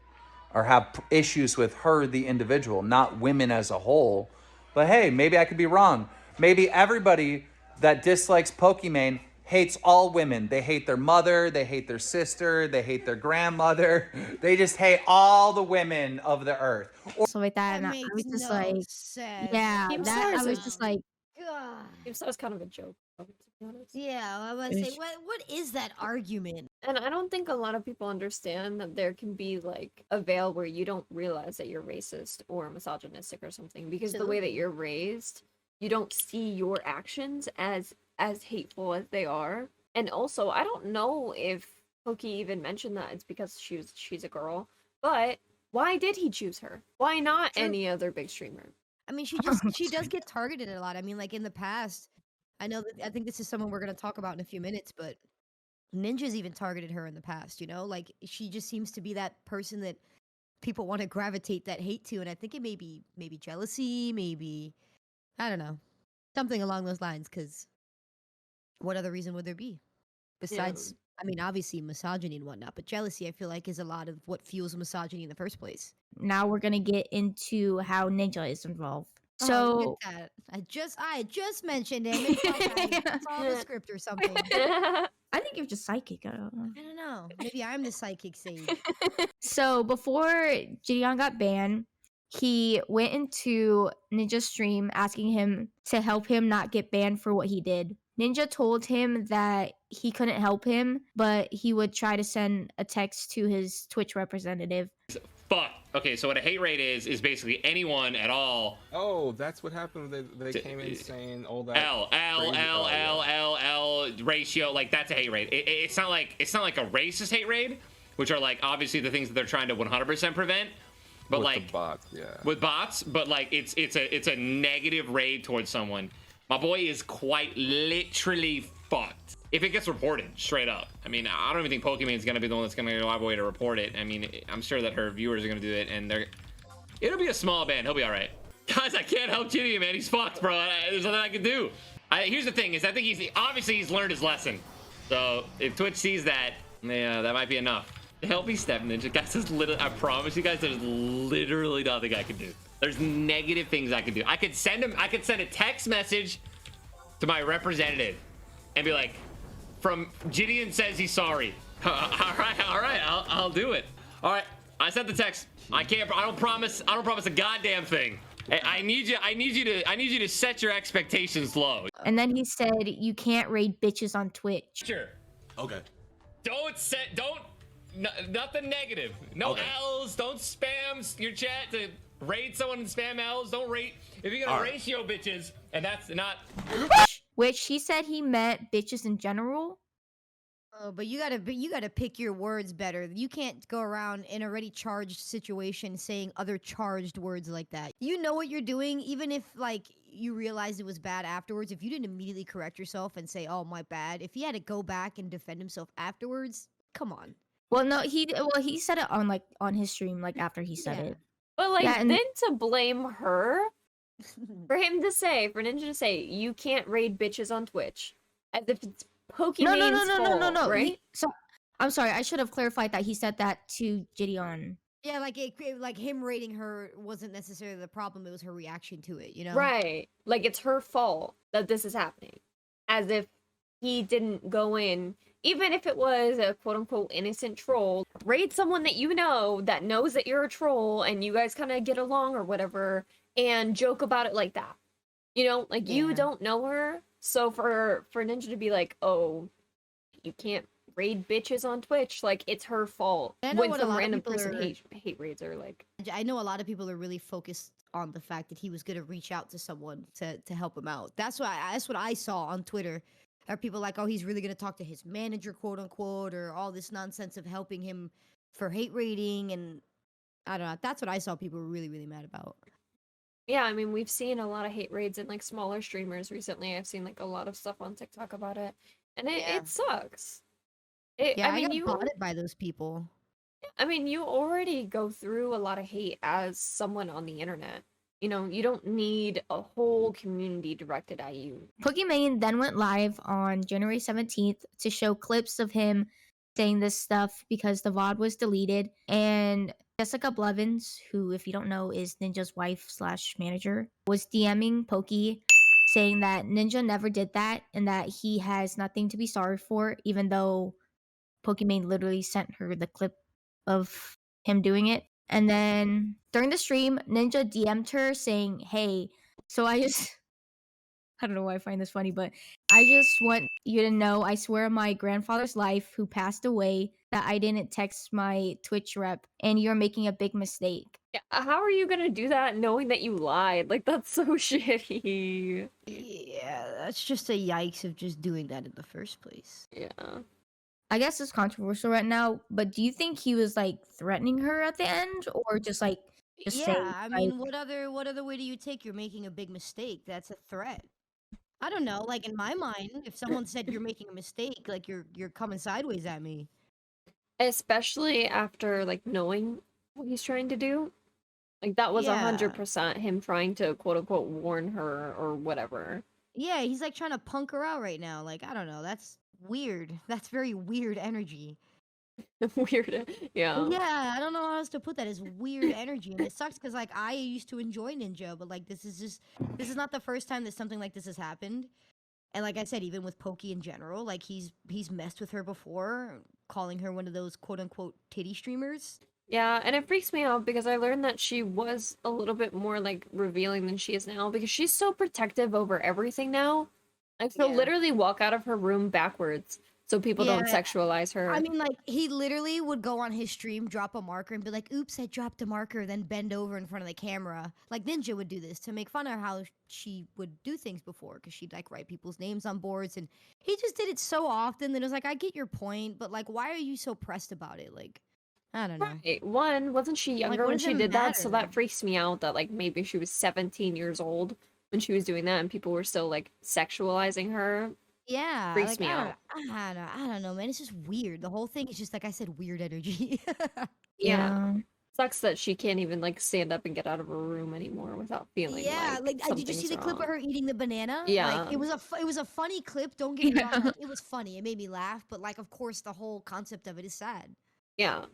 [SPEAKER 8] or have issues with her, the individual, not women as a whole. But hey, maybe I could be wrong. Maybe everybody that dislikes Pokimane hates all women. They hate their mother, they hate their sister, they hate their grandmother. They just hate all the women of the earth.
[SPEAKER 1] So like that,
[SPEAKER 3] That
[SPEAKER 1] and I
[SPEAKER 3] makes
[SPEAKER 1] was just
[SPEAKER 3] no
[SPEAKER 1] like,
[SPEAKER 3] sense.
[SPEAKER 1] yeah, that I
[SPEAKER 2] Keemstar
[SPEAKER 1] was
[SPEAKER 2] is
[SPEAKER 1] just like,
[SPEAKER 3] God.
[SPEAKER 2] Keemstar's kind of a joke, to be honest.
[SPEAKER 3] Yeah, I was say, what is that argument?
[SPEAKER 2] And I don't think a lot of people understand that there can be like a veil where you don't realize that you're racist or misogynistic or something because the way that you're raised, you don't see your actions as hateful as they are. And also, I don't know if Pokey even mentioned that it's because she's a girl, but why did he choose her? Why not
[SPEAKER 3] True.
[SPEAKER 2] any other big streamer?
[SPEAKER 3] I mean, she does get targeted a lot. I mean, like in the past, I know that I think this is someone we're gonna talk about in a few minutes, but Ninja's even targeted her in the past. You know, like she just seems to be that person that people want to gravitate that hate to, and I think it may be maybe jealousy, maybe I don't know, something along those lines. Because what other reason would there be besides? I mean, obviously misogyny and whatnot, but jealousy, I feel like, is a lot of what fuels misogyny in the first place.
[SPEAKER 1] now we're gonna get into how Ninja is involved.
[SPEAKER 3] Oh,
[SPEAKER 1] So
[SPEAKER 3] look at that. I just mentioned him. It's like I saw the script or something.
[SPEAKER 1] I think you're just psychic. I don't know.
[SPEAKER 3] I don't know. Maybe I'm the psychic sage.
[SPEAKER 1] So before JiDion got banned, he went into Ninja's stream asking him to help him not get banned for what he did. Ninja told him that he couldn't help him, but he would try to send a text to his Twitch representative.
[SPEAKER 9] Fuck. Okay, so what a hate rate is basically anyone at all.
[SPEAKER 10] Oh, that's what happened. They came in saying all that.
[SPEAKER 9] L ratio. Like that's a hate rate. It's not like a racist hate rate, which are like obviously the things that they're trying to 100% prevent. But
[SPEAKER 10] with
[SPEAKER 9] like
[SPEAKER 10] the bots, yeah.
[SPEAKER 9] With bots, but like it's a negative raid towards someone. My boy is quite literally fucked. If it gets reported, straight up. I mean, I don't even think Pokimane's gonna be the one that's gonna go out of way to report it. I mean, I'm sure that her viewers are gonna do it, and it'll be a small ban. He'll be all right. Guys, I can't help JiDion, man. He's fucked, bro. There's nothing I can do. Here's the thing: is I think he's learned his lesson. So if Twitch sees that, yeah, that might be enough. Help me, Step Ninja. Guys, I promise you guys, there's literally nothing I can do. There's negative things I can do. I could send a text message to my representative and be like, from JiDion says he's sorry. All right, I'll do it. All right, I sent the text. I don't promise a goddamn thing. I need you to set your expectations low.
[SPEAKER 1] And then he said, you can't raid bitches on Twitch.
[SPEAKER 9] Sure.
[SPEAKER 5] Okay.
[SPEAKER 9] Nothing negative. No
[SPEAKER 5] Okay.
[SPEAKER 9] L's. Don't spam your chat to raid someone and spam L's. Don't rate. If you're gonna ratio bitches, and that's not.
[SPEAKER 1] Which he said he meant bitches in general.
[SPEAKER 3] Oh, but you gotta pick your words better. You can't go around in a already charged situation saying other charged words like that. You know what you're doing, even if like you realized it was bad afterwards. If you didn't immediately correct yourself and say, "Oh, my bad," if he had to go back and defend himself afterwards, come on.
[SPEAKER 1] Well, no, he said it on his stream like after he said it.
[SPEAKER 2] But like,
[SPEAKER 1] Yeah, and-
[SPEAKER 2] then to blame her for Ninja to say you can't raid bitches on Twitch, as if it's Pokimane's fault, right?
[SPEAKER 1] So I'm sorry, I should have clarified that he said that to JiDion.
[SPEAKER 3] Yeah, like him rating her wasn't necessarily the problem. It was her reaction to it, you know?
[SPEAKER 2] Right. Like it's her fault that this is happening. As if he didn't go in, even if it was a quote unquote innocent troll, raid someone that you know that knows that you're a troll and you guys kind of get along or whatever and joke about it like that. You know, like you don't know her. So for Ninja to be like, oh, you can't raid bitches on Twitch, like it's her fault.
[SPEAKER 3] I know
[SPEAKER 2] When
[SPEAKER 3] what a
[SPEAKER 2] some
[SPEAKER 3] lot of
[SPEAKER 2] random
[SPEAKER 3] people
[SPEAKER 2] person
[SPEAKER 3] are-
[SPEAKER 2] hate raids are like.
[SPEAKER 3] I know a lot of people are really focused on the fact that he was going to reach out to someone to help him out. That's what I saw on Twitter. Are people like, oh, he's really going to talk to his manager, quote unquote, or all this nonsense of helping him for hate rating, and I don't know. That's what I saw people were really, really mad about.
[SPEAKER 2] Yeah, I mean, we've seen a lot of hate raids in like smaller streamers recently. I've seen like a lot of stuff on TikTok about it, and it sucks.
[SPEAKER 3] I
[SPEAKER 2] mean,
[SPEAKER 3] got
[SPEAKER 2] you
[SPEAKER 3] botted by those people.
[SPEAKER 2] I mean, you already go through a lot of hate as someone on the internet. You know, you don't need a whole community directed at you.
[SPEAKER 1] Pokimane then went live on January 17th to show clips of him saying this stuff because the VOD was deleted. And Jessica Blevins, who, if you don't know, is Ninja's wife / manager, was DMing Poki saying that Ninja never did that and that he has nothing to be sorry for, even though Pokimane literally sent her the clip of him doing it. And then during the stream, Ninja DM'd her saying, "Hey, so I just I don't know why I find this funny, but I just want you to know, I swear on my grandfather's life who passed away that I didn't text my Twitch rep and you're making a big mistake."
[SPEAKER 2] Yeah, how are you gonna do that knowing that you lied? Like, that's so shitty.
[SPEAKER 3] Yeah, that's just a yikes of just doing that in the first place.
[SPEAKER 2] Yeah.
[SPEAKER 1] I guess it's controversial right now, but do you think he was like threatening her at the end or just saying
[SPEAKER 3] Yeah, I mean, what other way do you take you're making a big mistake? That's a threat. I don't know, like in my mind, if someone said you're making a mistake, like you're coming sideways at me.
[SPEAKER 2] Especially after, like, knowing what he's trying to do. Like, that was
[SPEAKER 3] Yeah.
[SPEAKER 2] 100% him trying to, quote-unquote, warn her or whatever.
[SPEAKER 3] Yeah, he's like trying to punk her out right now. Like, I don't know, that's weird. That's very weird energy.
[SPEAKER 2] Weird, yeah.
[SPEAKER 3] Yeah, I don't know how else to put that. It's weird energy, and it sucks because like I used to enjoy Ninja, but like this is not the first time that something like this has happened. And like I said, even with Pokey in general, like he's messed with her before, calling her one of those quote unquote titty streamers.
[SPEAKER 2] Yeah, and it freaks me out because I learned that she was a little bit more, like, revealing than she is now because she's so protective over everything now. Like, she'll
[SPEAKER 3] Yeah.
[SPEAKER 2] literally walk out of her room backwards so people don't
[SPEAKER 3] Yeah.
[SPEAKER 2] sexualize her.
[SPEAKER 3] I mean, like he literally would go on his stream, drop a marker, and be like, "Oops, I dropped a marker," then bend over in front of the camera. Like Ninja would do this to make fun of how she would do things before, because she'd like write people's names on boards, and he just did it so often that it was like, I get your point, but like, why are you so pressed about it? Like, I don't know.
[SPEAKER 2] Right. One, wasn't she younger
[SPEAKER 3] what
[SPEAKER 2] when
[SPEAKER 3] does
[SPEAKER 2] she
[SPEAKER 3] it
[SPEAKER 2] did that? So
[SPEAKER 3] matter?
[SPEAKER 2] that freaks me out that, like, maybe she was 17 years old when she was doing that and people were still, like, sexualizing her.
[SPEAKER 3] Yeah,
[SPEAKER 2] Freaks
[SPEAKER 3] like
[SPEAKER 2] me
[SPEAKER 3] I
[SPEAKER 2] out.
[SPEAKER 3] I don't know, man. It's just weird. The whole thing is just like I said, weird energy.
[SPEAKER 2] Yeah. Sucks that she can't even, like, stand up and get out of her room anymore without feeling
[SPEAKER 3] Yeah,
[SPEAKER 2] like
[SPEAKER 3] did you see
[SPEAKER 2] something's
[SPEAKER 3] the clip of
[SPEAKER 2] wrong.
[SPEAKER 3] her eating the banana?
[SPEAKER 2] Yeah.
[SPEAKER 3] Like it was a funny clip. Don't get me wrong.
[SPEAKER 1] Yeah.
[SPEAKER 3] Like, it was funny. It made me laugh. But like, of course, the whole concept of it is sad.
[SPEAKER 2] Yeah.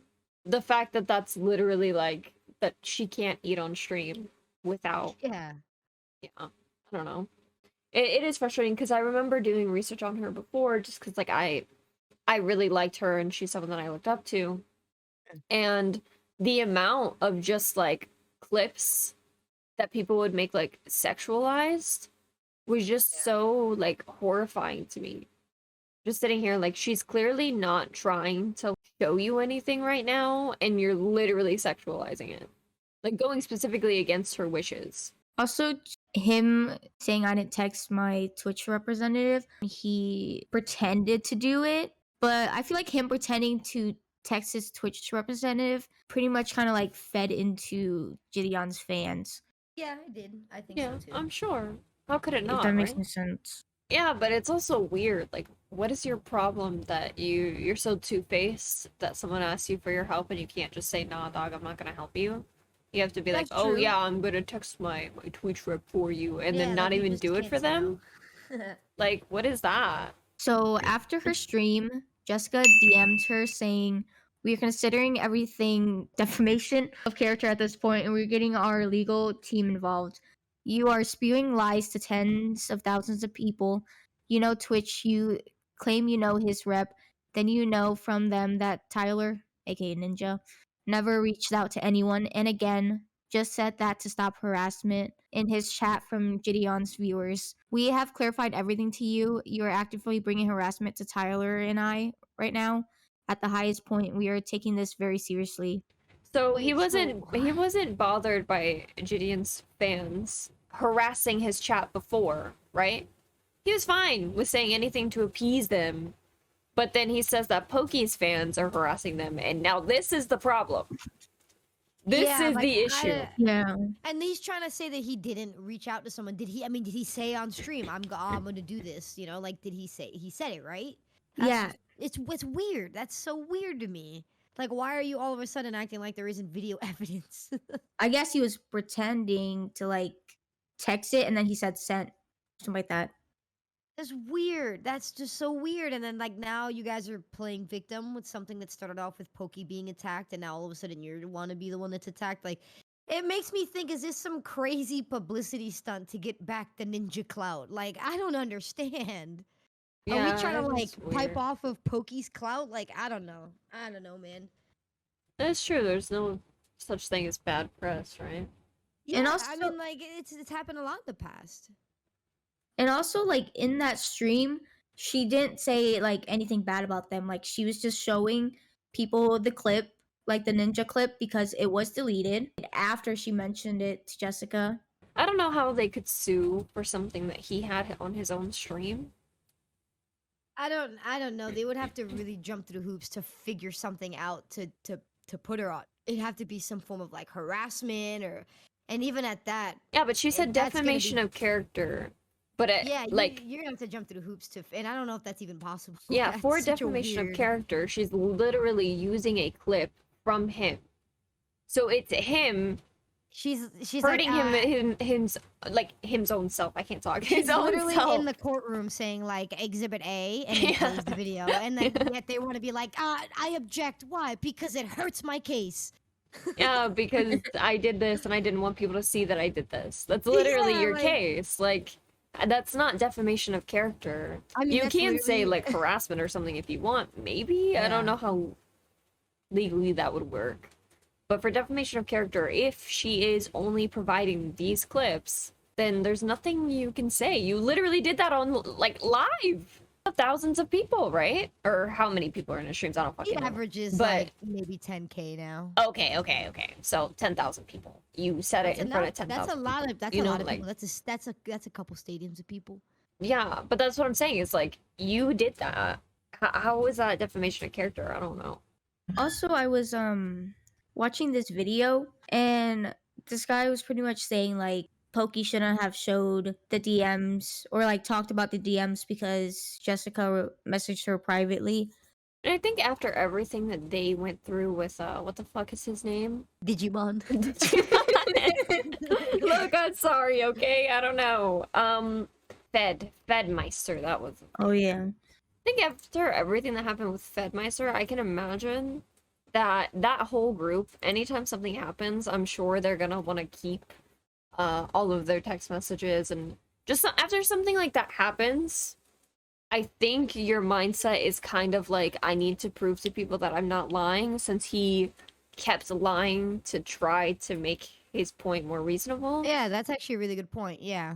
[SPEAKER 2] The fact that that's literally, like, that she can't eat on stream without,
[SPEAKER 3] Yeah.
[SPEAKER 2] I don't know. It is frustrating because I remember doing research on her before just because, like, I really liked her and she's someone that I looked up to. And the amount of just, like, clips that people would make, like, sexualized was just so, like, horrifying to me. Just sitting here, like, she's clearly not trying to show you anything right now, and you're literally sexualizing it. Like, going specifically against her wishes.
[SPEAKER 1] Also, him saying I didn't text my Twitch representative, he pretended to do it, but I feel like him pretending to text his Twitch representative pretty much kind of like fed into JiDion's fans.
[SPEAKER 3] Yeah, I did. I think
[SPEAKER 2] Yeah,
[SPEAKER 3] so too.
[SPEAKER 2] I'm sure. How could it
[SPEAKER 1] If
[SPEAKER 2] not,
[SPEAKER 1] that makes
[SPEAKER 2] right?
[SPEAKER 1] any sense.
[SPEAKER 2] Yeah, but it's also weird. Like, what is your problem that you're so two-faced that someone asks you for your help and you can't just say, nah, dog, I'm not gonna help you? You have to be like,
[SPEAKER 3] That's
[SPEAKER 2] oh
[SPEAKER 3] true.
[SPEAKER 2] yeah, I'm gonna text my Twitch rep for you, and then
[SPEAKER 3] Yeah,
[SPEAKER 2] not
[SPEAKER 3] like, you
[SPEAKER 2] even
[SPEAKER 3] just
[SPEAKER 2] do it
[SPEAKER 3] can't
[SPEAKER 2] for
[SPEAKER 3] say
[SPEAKER 2] them?
[SPEAKER 3] no.
[SPEAKER 2] Like, what is that?
[SPEAKER 1] So after her stream, Jessica DM'd her saying, "We are considering everything defamation of character at this point, and we're getting our legal team involved. You are spewing lies to tens of thousands of people. You know Twitch, you claim you know his rep, then you know from them that Tyler, aka Ninja, never reached out to anyone, and again, just said that to stop harassment in his chat from JiDion's viewers. We have clarified everything to you. You are actively bringing harassment to Tyler and I right now. At the highest point, we are taking this very seriously."
[SPEAKER 2] So
[SPEAKER 3] Wait,
[SPEAKER 2] he
[SPEAKER 3] so-
[SPEAKER 2] wasn't bothered by JiDion's fans harassing his chat before, right? He was fine with saying anything to appease them, but then he says that Poki's fans are harassing them, and now this is the problem. This
[SPEAKER 3] Yeah,
[SPEAKER 2] is
[SPEAKER 3] like,
[SPEAKER 2] the issue.
[SPEAKER 1] Yeah.
[SPEAKER 3] And he's trying to say that he didn't reach out to someone. Did he? I mean, did he say on stream, I'm going to do this? You know, like, did he say? He said it, right?
[SPEAKER 1] Yeah.
[SPEAKER 3] It's weird. That's so weird to me. Like, why are you all of a sudden acting like there isn't video evidence?
[SPEAKER 1] I guess he was pretending to like text it and then he said sent. Something like that.
[SPEAKER 3] That's weird. That's just so weird. And then, like, now you guys are playing victim with something that started off with Pokey being attacked, and now all of a sudden you want to be the one that's attacked. Like, It makes me think, is this some crazy publicity stunt to get back the ninja clout? Like, I don't understand. Are we trying to like
[SPEAKER 2] it's
[SPEAKER 3] pipe
[SPEAKER 2] weird.
[SPEAKER 3] off of Poki's clout? Like, I don't know. I don't know, man.
[SPEAKER 2] That's true. There's no such thing as bad press, right?
[SPEAKER 3] Yeah,
[SPEAKER 1] And
[SPEAKER 3] I
[SPEAKER 1] also,
[SPEAKER 3] mean, like it's happened a lot in the past.
[SPEAKER 1] like in that stream, she didn't say like anything bad about them. Like she was just showing people the clip, like the ninja clip, because it was deleted after she mentioned it to Jessica.
[SPEAKER 2] I don't know how they could sue for something that he had on his own stream.
[SPEAKER 3] I don't know. They would have to really jump through hoops to figure something out to put her on. It'd have to be some form of like harassment or, and even at that.
[SPEAKER 2] Yeah, but she said
[SPEAKER 3] that's gonna be-
[SPEAKER 2] defamation of character. But
[SPEAKER 3] Yeah,
[SPEAKER 2] like,
[SPEAKER 3] you're gonna have to jump through hoops to, and I don't know if that's even possible.
[SPEAKER 2] yeah,
[SPEAKER 3] That's
[SPEAKER 2] for
[SPEAKER 3] such a
[SPEAKER 2] defamation of
[SPEAKER 3] weird-
[SPEAKER 2] character, she's literally using a clip from him. So it's him
[SPEAKER 3] She's
[SPEAKER 2] hurting
[SPEAKER 3] like,
[SPEAKER 2] him's own self. I can't talk.
[SPEAKER 3] She's
[SPEAKER 2] His own
[SPEAKER 3] literally
[SPEAKER 2] self.
[SPEAKER 3] in the courtroom saying like Exhibit A, and then plays the video, and then yet they want to be like, I object. Why? Because it hurts my case.
[SPEAKER 2] Yeah, because I did this and I didn't want people to see that I did this. That's literally
[SPEAKER 3] Yeah,
[SPEAKER 2] your
[SPEAKER 3] like-
[SPEAKER 2] case. Like, that's not defamation of character.
[SPEAKER 3] I mean,
[SPEAKER 2] You
[SPEAKER 3] that's
[SPEAKER 2] can say
[SPEAKER 3] literally-
[SPEAKER 2] like harassment or something if you want, maybe. I
[SPEAKER 3] Yeah.
[SPEAKER 2] don't know how legally that would work. But for defamation of character, if she is only providing these clips, then there's nothing you can say. You literally did that on like live. Thousands of people, right? Or how many people are in her streams? I don't fucking
[SPEAKER 3] The
[SPEAKER 2] know.
[SPEAKER 3] average is
[SPEAKER 2] But-
[SPEAKER 3] like maybe 10K now.
[SPEAKER 2] Okay. So 10,000 people. You said it in front of 10,000.
[SPEAKER 3] That's a lot of. That's
[SPEAKER 2] You
[SPEAKER 3] a
[SPEAKER 2] know,
[SPEAKER 3] lot of
[SPEAKER 2] like-
[SPEAKER 3] people. That's a couple stadiums of people.
[SPEAKER 2] Yeah, but that's what I'm saying. It's like you did that. How is that defamation of character? I don't know.
[SPEAKER 1] Also, I was watching this video, and this guy was pretty much saying like Pokey shouldn't have showed the DMs or like talked about the DMs because Jessica messaged her privately.
[SPEAKER 2] And I think after everything that they went through with what the fuck is his name?
[SPEAKER 3] Digimon.
[SPEAKER 2] Look, I'm sorry. Okay, I don't know. Fedmeister. That was.
[SPEAKER 1] Oh yeah.
[SPEAKER 2] I think after everything that happened with Fedmeister, I can imagine that whole group, anytime something happens, I'm sure they're gonna want to keep all of their text messages, and just after something like that happens, I think your mindset is kind of like, I need to prove to people that I'm not lying, since he kept lying to try to make his point more reasonable.
[SPEAKER 3] Yeah, that's actually a really good point. Yeah,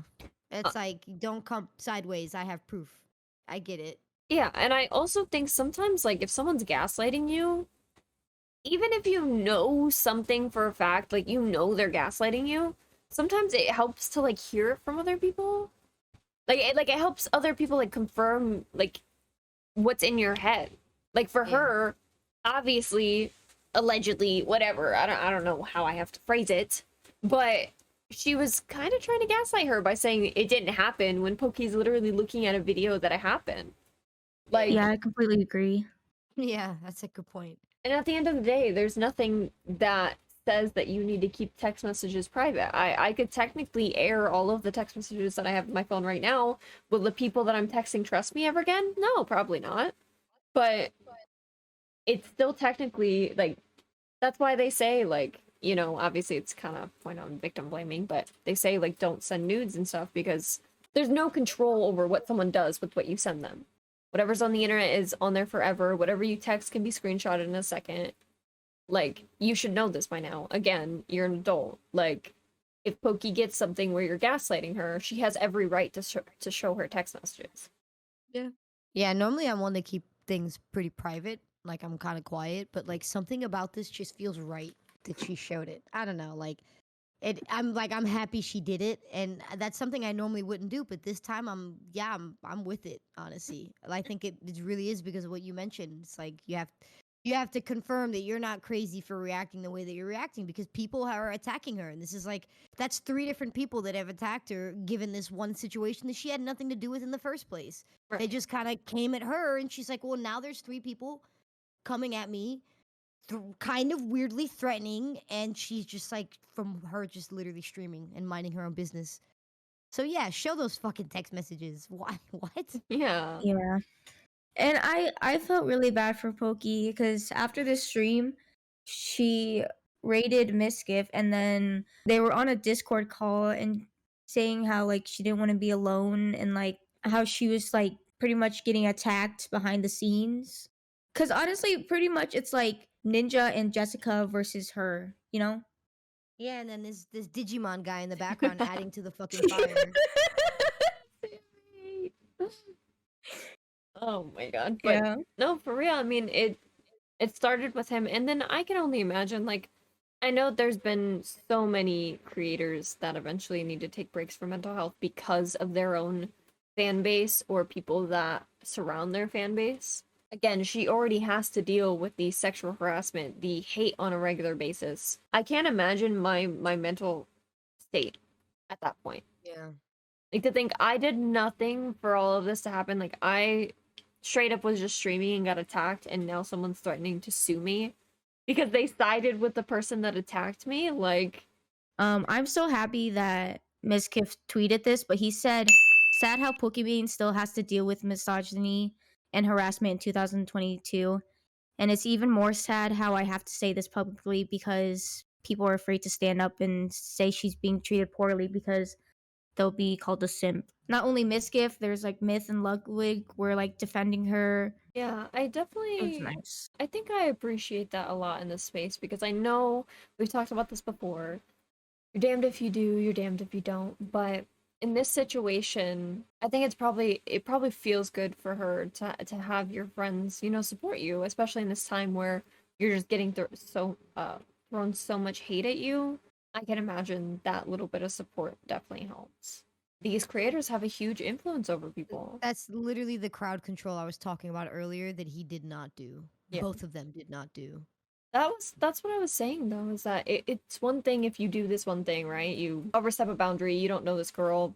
[SPEAKER 3] it's like don't come sideways. I have proof. I get it.
[SPEAKER 2] Yeah, and I also think sometimes, like, if someone's gaslighting you, even if you know something for a fact, like, you know they're gaslighting you, sometimes it helps to, like, hear it from other people. Like, it helps other people, like, confirm, like, what's in your head. Like, for her, obviously, allegedly, whatever, I don't know how I have to phrase it, but she was kind of trying to gaslight her by saying it didn't happen when Poki's literally looking at a video that it happened. Like,
[SPEAKER 1] Yeah, I completely agree.
[SPEAKER 3] Yeah, that's a good point.
[SPEAKER 2] and at the end of the day, there's nothing that says that you need to keep text messages private. I could technically air all of the text messages that I have on my phone right now. Will the people that I'm texting trust me ever again? No, probably not. But it's still technically, like, that's why they say, like, you know, obviously it's kind of point on victim blaming, but they say, like, don't send nudes and stuff because there's no control over what someone does with what you send them. Whatever's on the internet is on there forever. Whatever you text can be screenshotted in a second. Like, you should know this by now. Again, you're an adult. Like, if Pokey gets something where you're gaslighting her, she has every right to show her text messages.
[SPEAKER 3] Yeah, normally I'm one to keep things pretty private. Like I'm kind of quiet, but like something about this just feels right that she showed it. I don't know, like I'm happy she did it, and that's something I normally wouldn't do. But this time, I'm with it. Honestly, I think it really is because of what you mentioned. It's like you have to confirm that you're not crazy for reacting the way that you're reacting because people are attacking her, and this is like that's 3 different people that have attacked her given this one situation that she had nothing to do with in the first place.
[SPEAKER 2] Right.
[SPEAKER 3] They just kind of came at her, and she's like, well, now there's 3 people coming at me, kind of weirdly threatening, and she's just like, from her just literally streaming and minding her own business. So yeah, show those fucking text messages. Why? What?
[SPEAKER 2] Yeah.
[SPEAKER 1] Yeah. And I felt really bad for Pokey because after this stream, she rated Miskiff, and then they were on a Discord call and saying how like she didn't want to be alone, and like how she was like pretty much getting attacked behind the scenes. Cause honestly, pretty much it's like Ninja and Jessica versus her, you know?
[SPEAKER 3] Yeah, and then this Digimon guy in the background adding to the fucking fire.
[SPEAKER 2] Oh my god. But
[SPEAKER 1] Yeah.
[SPEAKER 2] no, for real. I mean, it started with him, and then I can only imagine, like, I know there's been so many creators that eventually need to take breaks for mental health because of their own fan base or people that surround their fan base. Again, she already has to deal with the sexual harassment, the hate on a regular basis. I can't imagine my mental state at that point.
[SPEAKER 3] Yeah.
[SPEAKER 2] Like, to think I did nothing for all of this to happen. Like, I straight up was just streaming and got attacked, and now someone's threatening to sue me because they sided with the person that attacked me. Like,
[SPEAKER 1] I'm so happy that Miskiff tweeted this, but he said, sad how Pokimane still has to deal with misogyny and harassment in 2022. And it's even more sad how I have to say this publicly because people are afraid to stand up and say she's being treated poorly because they'll be called a simp. Not only Miskiff, there's like Myth and Ludwig were like defending her.
[SPEAKER 2] yeah, I
[SPEAKER 1] It was
[SPEAKER 2] definitely,
[SPEAKER 1] nice.
[SPEAKER 2] I think I appreciate that a lot in this space because I know we've talked about this before. You're damned if you do, you're damned if you don't. But in this situation, I think it probably feels good for her to have your friends, support you, especially in this time where you're just getting thrown so much hate at you. I can imagine that little bit of support definitely helps. These creators have a huge influence over people.
[SPEAKER 3] That's literally the crowd control I was talking about earlier that he did not do.
[SPEAKER 2] Yeah.
[SPEAKER 3] Both of them did not do.
[SPEAKER 2] That's what I was saying though, is that it's one thing if you do this one thing, right? You overstep a boundary, you don't know this girl,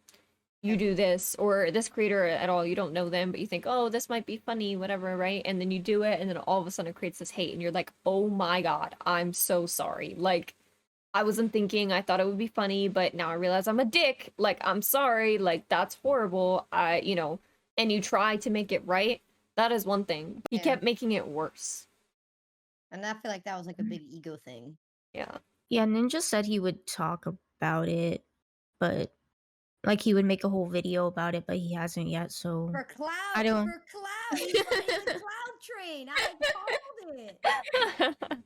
[SPEAKER 2] you do this, or this creator at all, you don't know them, but you think, oh, this might be funny, whatever, right? And then you do it, and then all of a sudden it creates this hate, and you're like, oh my god, I'm so sorry. Like, I wasn't thinking, I thought it would be funny, but now I realize I'm a dick. Like, I'm sorry, like, that's horrible. And you try to make it right. That is one thing. He
[SPEAKER 3] Yeah.
[SPEAKER 2] kept making it worse.
[SPEAKER 3] And I feel like that was like a big ego thing.
[SPEAKER 2] Yeah.
[SPEAKER 1] Yeah, Ninja said he would talk about it, but like he would make a whole video about it, but he hasn't yet. So
[SPEAKER 3] For cloud,
[SPEAKER 1] I don't-
[SPEAKER 3] for cloud, he's riding the cloud train. I called it.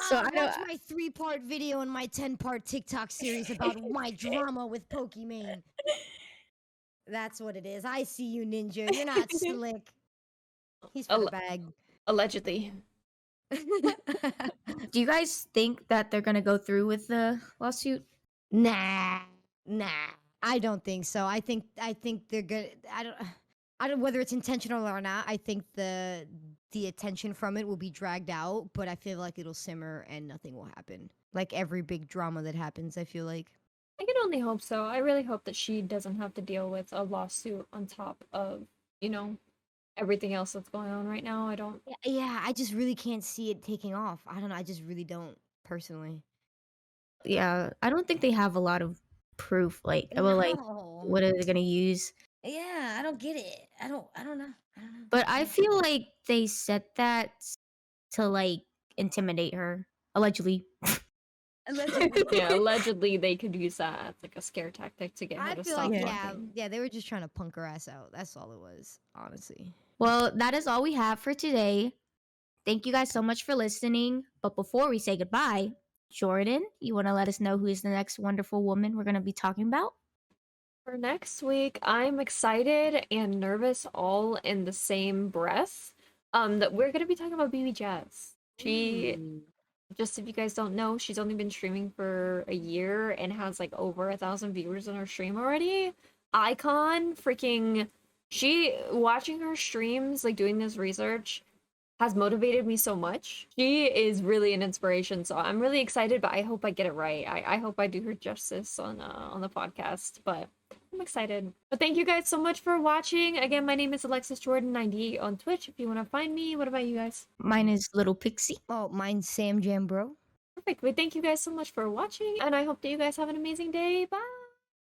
[SPEAKER 1] So I
[SPEAKER 3] Watch
[SPEAKER 1] don't-
[SPEAKER 3] my 3-part video and my 10-part TikTok series about my drama with Pokimane. That's what it is. I see you, Ninja. You're not slick. He's for the bag.
[SPEAKER 2] Allegedly.
[SPEAKER 1] Do you guys think that they're gonna go through with the lawsuit?
[SPEAKER 3] Nah. I don't think so. I think they're good. I don't whether it's intentional or not. I think the attention from it will be dragged out, but I feel like it'll simmer and nothing will happen. Like every big drama that happens, I feel like.
[SPEAKER 2] I can only hope so. I really hope that she doesn't have to deal with a lawsuit on top of, everything else that's going on right now. I don't.
[SPEAKER 3] Yeah, I just really can't see it taking off. I don't know. I just really don't personally.
[SPEAKER 1] Yeah, I don't think they have a lot of proof. Like, well, like,
[SPEAKER 3] No.
[SPEAKER 1] what are they gonna use?
[SPEAKER 3] Yeah, I don't get it. I don't know.
[SPEAKER 1] But I feel like they said that to like intimidate her, allegedly.
[SPEAKER 2] Yeah, allegedly they could use that as like a scare tactic to get her
[SPEAKER 3] I
[SPEAKER 2] to
[SPEAKER 3] feel
[SPEAKER 2] stop
[SPEAKER 3] like
[SPEAKER 2] talking.
[SPEAKER 3] yeah, they were just trying to punk her ass out. That's all it was, honestly.
[SPEAKER 1] Well, that is all we have for today. Thank you guys so much for listening. But before we say goodbye, Jordan, you want to let us know who is the next wonderful woman we're going to be talking about?
[SPEAKER 2] For next week, I'm excited and nervous all in the same breath. That we're gonna be talking about BB Jazz. She, just if you guys don't know, she's only been streaming for a year and has like over 1,000 viewers on her stream already. Icon, freaking, watching her streams, like doing this research, has motivated me so much. She is really an inspiration, so I'm really excited, but I hope I get it right. I hope I do her justice on the podcast, but I'm excited. But thank you guys so much for watching. Again, my name is Alexis Jordan98 on Twitch if you want to find me. What about you guys?
[SPEAKER 1] Mine is Little Pixie.
[SPEAKER 3] Oh, mine's Sam Jam Bro.
[SPEAKER 2] Perfect. But thank you guys so much for watching, and I hope that you guys have an amazing day. Bye!